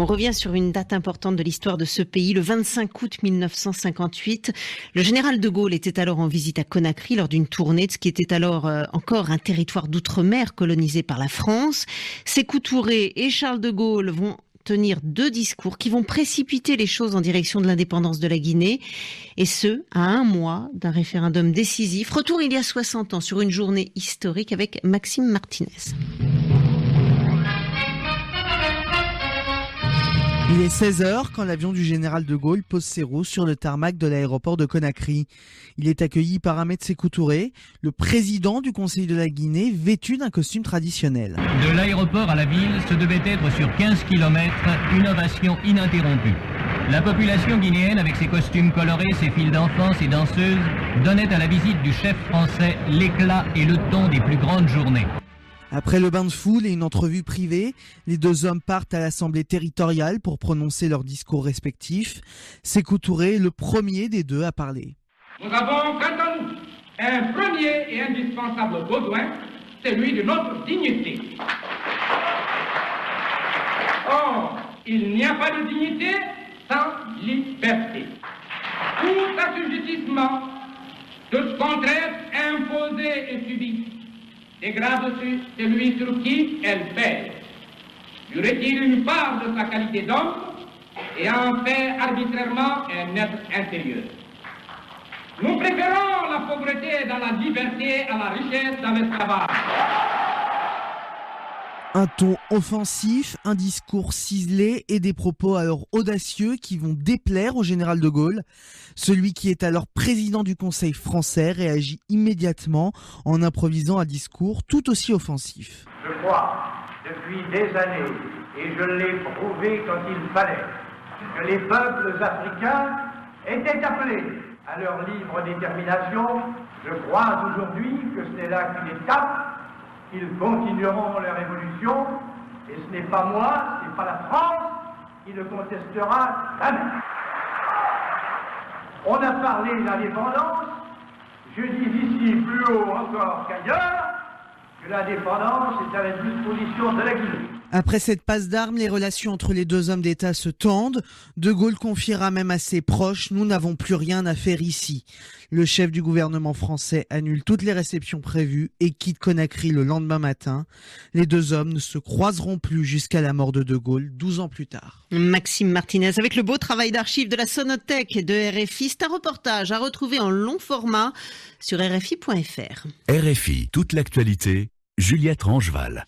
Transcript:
On revient sur une date importante de l'histoire de ce pays, le 25 août 1958. Le général de Gaulle était alors en visite à Conakry lors d'une tournée de ce qui était alors encore un territoire d'outre-mer colonisé par la France. Sékou Touré et Charles de Gaulle vont tenir 2 discours qui vont précipiter les choses en direction de l'indépendance de la Guinée, et ce, à 1 mois d'un référendum décisif. Retour il y a 60 ans sur une journée historique avec Maxime Martinez. Il est 16h quand l'avion du général de Gaulle pose ses roues sur le tarmac de l'aéroport de Conakry. Il est accueilli par Ahmed Sékou Touré, le président du Conseil de la Guinée, vêtu d'un costume traditionnel. De l'aéroport à la ville, ce devait être sur 15 km une ovation ininterrompue. La population guinéenne, avec ses costumes colorés, ses files d'enfants, ses danseuses, donnait à la visite du chef français l'éclat et le ton des plus grandes journées. Après le bain de foule et une entrevue privée, les 2 hommes partent à l'Assemblée territoriale pour prononcer leurs discours respectifs. Sékou Touré est le premier des 2 à parler. Nous avons quant à nous un premier et indispensable besoin, celui de notre dignité. Or, il n'y a pas de dignité sans liberté. Tout assujettissement, toute contrainte imposée et subie dégrade celui sur qui elle pèse, lui retire une part de sa qualité d'homme et en fait arbitrairement un être intérieur. Nous préférons la pauvreté dans la liberté à la richesse dans l'esclavage. Un ton offensif, un discours ciselé et des propos alors audacieux qui vont déplaire au général de Gaulle. Celui qui est alors président du Conseil français réagit immédiatement en improvisant un discours tout aussi offensif. Je crois, depuis des années, et je l'ai prouvé quand il fallait, que les peuples africains étaient appelés à leur libre détermination. Je crois aujourd'hui que ce n'est là qu'une étape. Ils continueront leur évolution, et ce n'est pas moi, ce n'est pas la France qui le contestera jamais. On a parlé d'indépendance, je dis ici plus haut encore qu'ailleurs, que l'indépendance est à la disposition de la Guinée. Après cette passe d'armes, les relations entre les 2 hommes d'État se tendent. De Gaulle confiera même à ses proches « Nous n'avons plus rien à faire ici ». Le chef du gouvernement français annule toutes les réceptions prévues et quitte Conakry le lendemain matin. Les 2 hommes ne se croiseront plus jusqu'à la mort de Gaulle, 12 ans plus tard. Maxime Martinez, avec le beau travail d'archives de la Sonothèque et de RFI, c'est un reportage à retrouver en long format sur RFI.fr. RFI, toute l'actualité, Juliette Rangeval.